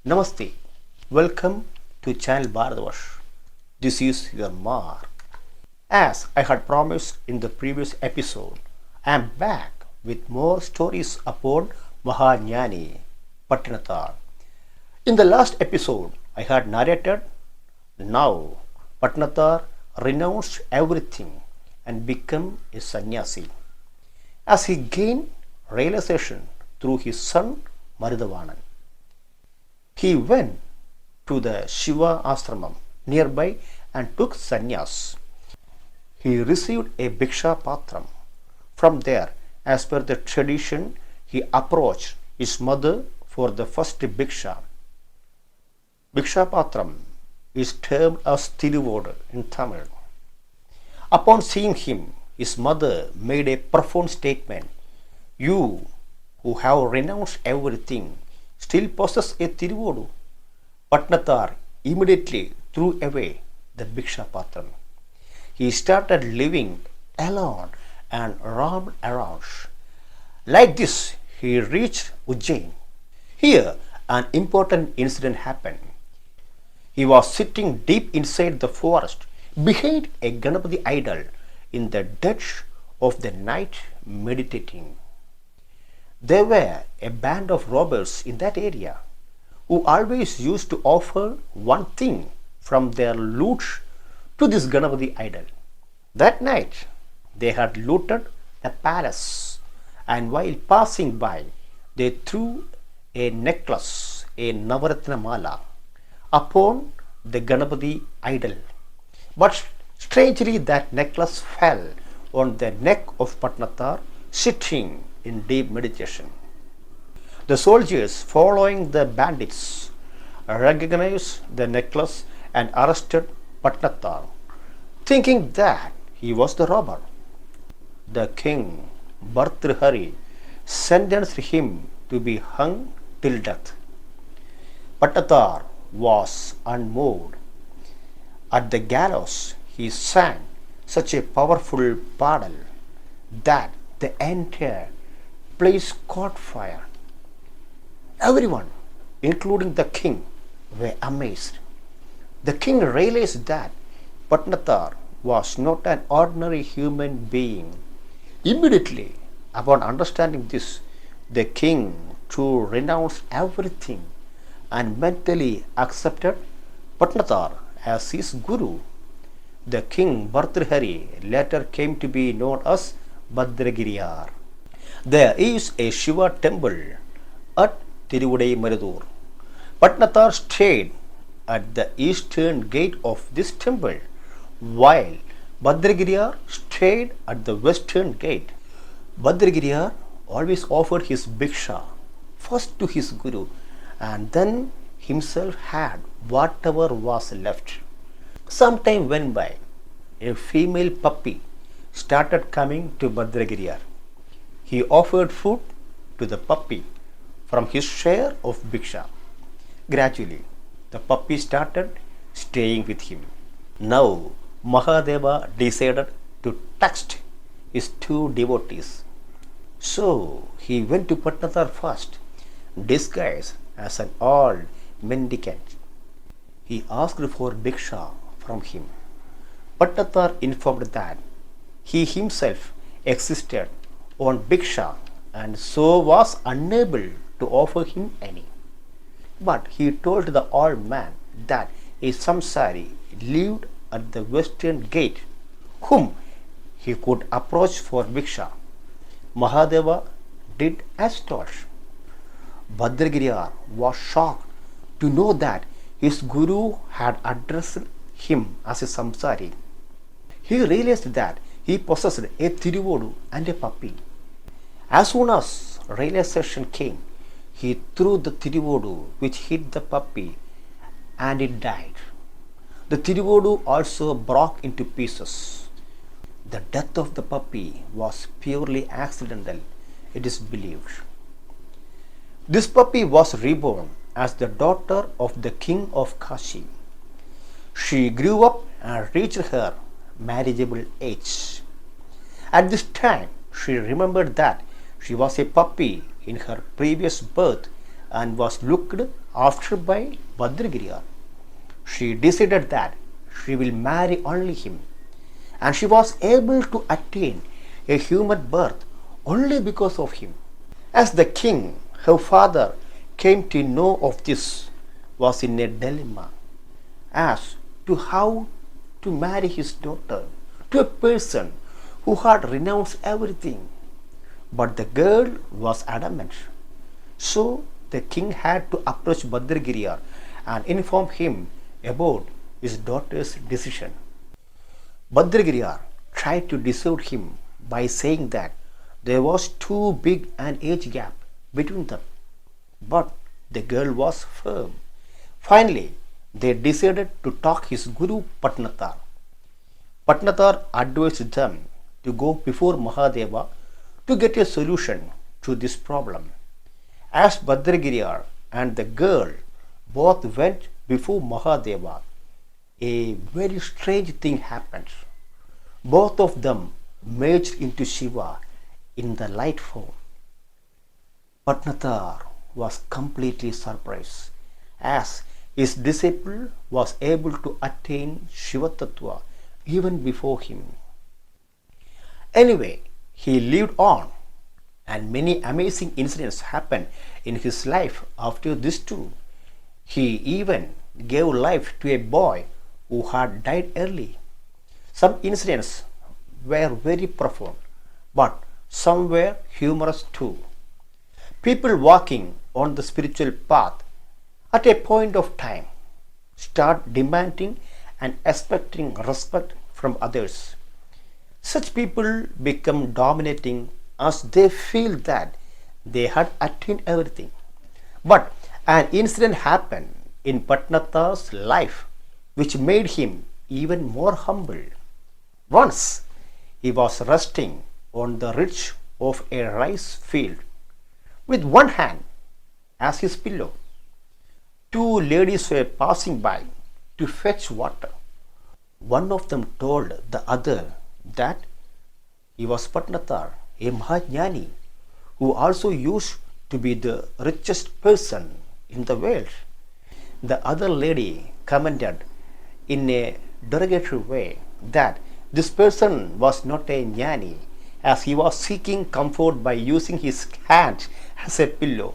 Namaste. Welcome to channel Bharatvash. This is your Mark. As I had promised in the previous episode, I am back with more stories about Mahajnani Pattinathar. In the last episode, I had narrated now Pattinathar renounced everything and became a sannyasi. As he gained realization through his son Maridavanan, he went to the Shiva ashramam nearby and took sannyas. He received a bhiksha patram. From there, as per the tradition, he approached his mother for the first bhiksha. Bhiksha patram is termed as Tiruvodu in Tamil. Upon seeing him, his mother made a profound statement. You who have renounced everything still possess a Tiruvodu. Pattinathar immediately threw away the Bhiksha Patram. He started living alone and roamed around. Like this, he reached Ujjain. Here, an important incident happened. He was sitting deep inside the forest behind a Ganapati idol in the dead of the night meditating. There were a band of robbers in that area who always used to offer one thing from their loot to this Ganapati idol. That night, they had looted a palace, and while passing by, they threw a necklace, a Navaratna Mala, upon the Ganapati idol. But strangely, that necklace fell on the neck of Pattinathar, sitting in deep meditation. The soldiers, following the bandits, recognized the necklace and arrested Pattinathar, thinking that he was the robber. The king, Bhartrihari, sentenced him to be hung till death. Pattinathar was unmoved. At the gallows, he sang such a powerful padal that the entire place caught fire. Everyone, including the king, were amazed. The king realized that Pattinathar was not an ordinary human being. Immediately, upon understanding this, the king too renounced everything and mentally accepted Pattinathar as his guru. The king Bhartrihari later came to be known as Bhadragiriyar. There is a Shiva temple at Tiruvudai. Pattinathar stayed at the eastern gate of this temple, while Bhadragiriyar stayed at the western gate. Bhadragiriyar always offered his bhiksha first to his guru and then himself had whatever was left. Some time went by. A female puppy started coming to Bhadragiriyar. He offered food to the puppy from his share of bhiksha. Gradually, the puppy started staying with him. Now, Mahadeva decided to test his two devotees. So, he went to Pattinathar first, disguised as an old mendicant. He asked for bhiksha from him. Pattinathar informed that he himself existed on bhiksha and so was unable to offer him any. But he told the old man that a samsari lived at the western gate whom he could approach for bhiksha. Mahadeva did as told. Bhadragiriyar was shocked to know that his guru had addressed him as a samsari. He realized that he possessed a Tiruvodu and a puppy. As soon as realization came, he threw the Tiruvodu which hit the puppy and it died. The Tiruvodu also broke into pieces. The death of the puppy was purely accidental, it is believed. This puppy was reborn as the daughter of the king of Kashi. She grew up and reached her marriageable age. At this time, she remembered that she was a puppy in her previous birth and was looked after by Bhadragiriyar. She decided that she will marry only him, and she was able to attain a human birth only because of him. As the king, her father, came to know of this, was in a dilemma as to how to marry his daughter to a person who had renounced everything. But the girl was adamant. So the king had to approach Bhadragiriyar and inform him about his daughter's decision. Bhadragiriyar tried to dissuade him by saying that there was too big an age gap between them, but the girl was firm. Finally, they decided to talk his guru Pattinathar. Pattinathar advised them to go before Mahadeva to get a solution to this problem. As Bhadragiriyar and the girl both went before Mahadeva, a very strange thing happened. Both of them merged into Shiva in the light form. Pattinathar was completely surprised as his disciple was able to attain Shiva Tattva even before him. Anyway, he lived on, and many amazing incidents happened in his life after this too. He even gave life to a boy who had died early. Some incidents were very profound, but some were humorous too. People walking on the spiritual path at a point of time start demanding and expecting respect from others. Such people become dominating as they feel that they had attained everything. But an incident happened in Pattinath's life which made him even more humble. Once he was resting on the ridge of a rice field with one hand as his pillow. Two ladies were passing by to fetch water. One of them told the other that he was Pattinathar, a Mahajnani, who also used to be the richest person in the world. The other lady commented in a derogatory way that this person was not a jnani, as he was seeking comfort by using his hand as a pillow.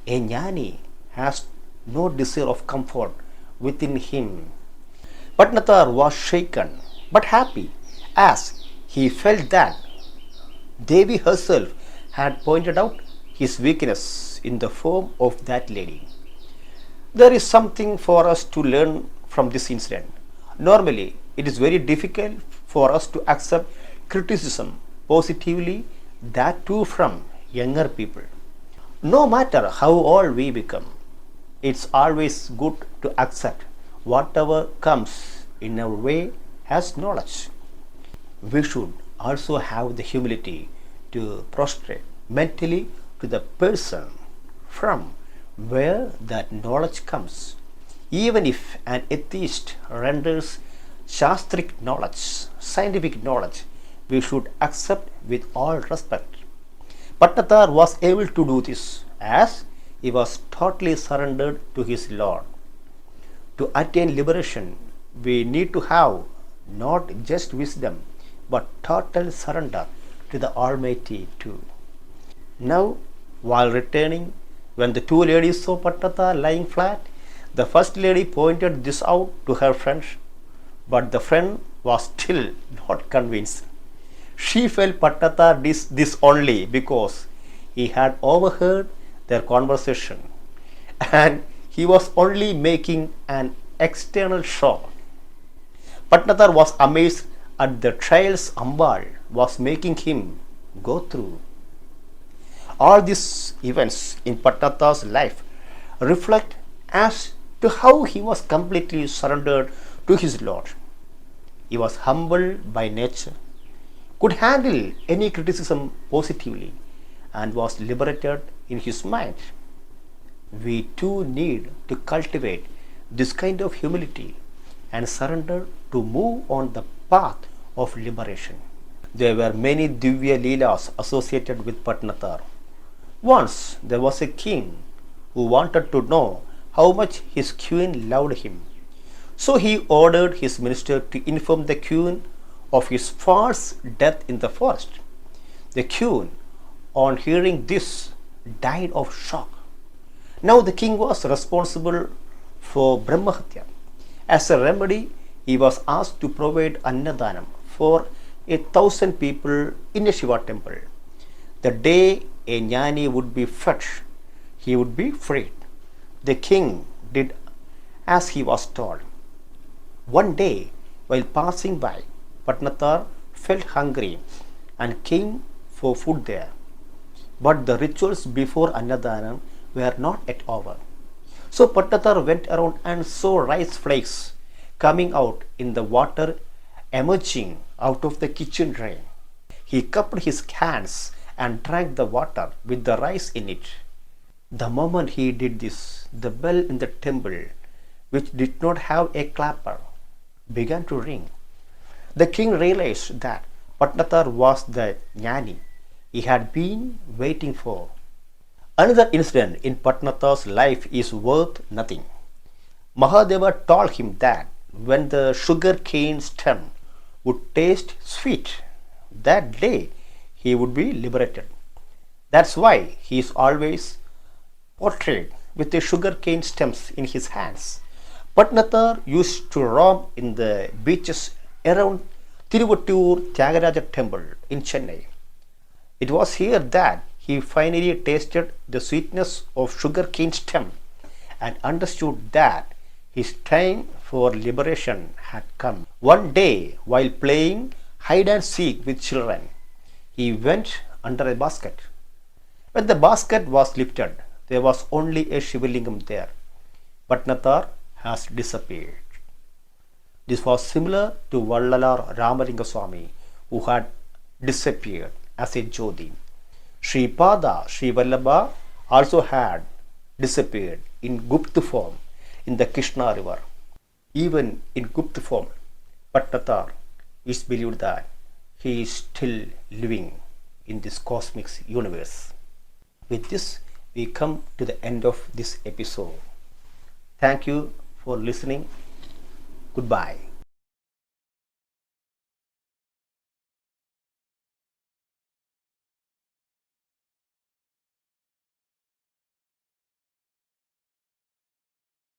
A jnani has no desire of comfort within him. Pattinathar was shaken but happy as he felt that Devi herself had pointed out his weakness in the form of that lady. There is something for us to learn from this incident. Normally, it is very difficult for us to accept criticism positively, that too from younger people. No matter how old we become, it's always good to accept whatever comes in our way as knowledge. We should also have the humility to prostrate mentally to the person from where that knowledge comes. Even if an atheist renders shastric knowledge, scientific knowledge, we should accept with all respect. Pattinathar was able to do this as he was totally surrendered to his Lord. To attain liberation, we need to have not just wisdom but total surrender to the Almighty too. Now, while returning, when the two ladies saw Pattinathar lying flat, the first lady pointed this out to her friend, but the friend was still not convinced. She felt Pattinathar did this only because he had overheard their conversation and he was only making an external show. Pattinathar was amazed at the trials Ambal was making him go through. All these events in Pattinath's life reflect as to how he was completely surrendered to his Lord. He was humble by nature, could handle any criticism positively, and was liberated in his mind. We too need to cultivate this kind of humility and surrender to move on the path of liberation. There were many Divya Leelas associated with Pattinathar. Once there was a king who wanted to know how much his queen loved him. So he ordered his minister to inform the queen of his false death in the forest. The queen, on hearing this, died of shock. Now the king was responsible for Brahmahatya. As a remedy, he was asked to provide Annadanam for 1,000 people in a Shiva temple. The day a jnani would be fed, he would be freed. The king did as he was told. One day, while passing by, Pattinathar felt hungry and came for food there. But the rituals before Annadanam were not yet over. So Pattinathar went around and saw rice flakes coming out in the water emerging out of the kitchen drain. He cupped his hands and drank the water with the rice in it. The moment he did this, the bell in the temple, which did not have a clapper, began to ring. The king realized that Pattinathar was the jnani he had been waiting for. Another incident in Pattinatar's life is worth nothing. Mahadeva told him that when the sugar cane stem would taste sweet, that day he would be liberated. That's why he is always portrayed with the sugar cane stems in his hands. Pattinathar used to roam in the beaches around Tiruvuttur Tyagaraja temple in Chennai. It was here that he finally tasted the sweetness of sugar cane stem and understood that his time for liberation had come. One day, while playing hide and seek with children, he went under a basket. When the basket was lifted, there was only a Shivalingam there. Pattinathar has disappeared. This was similar to Vallalar Ramalinga Swami, who had disappeared as a Jodi. Sri Pada, Sri Vallabha also had disappeared in Gupta form in the Krishna river. Even in Gupta form, Pattinathar is believed that he is still living in this cosmic universe. With this, we come to the end of this episode. Thank you for listening. Goodbye.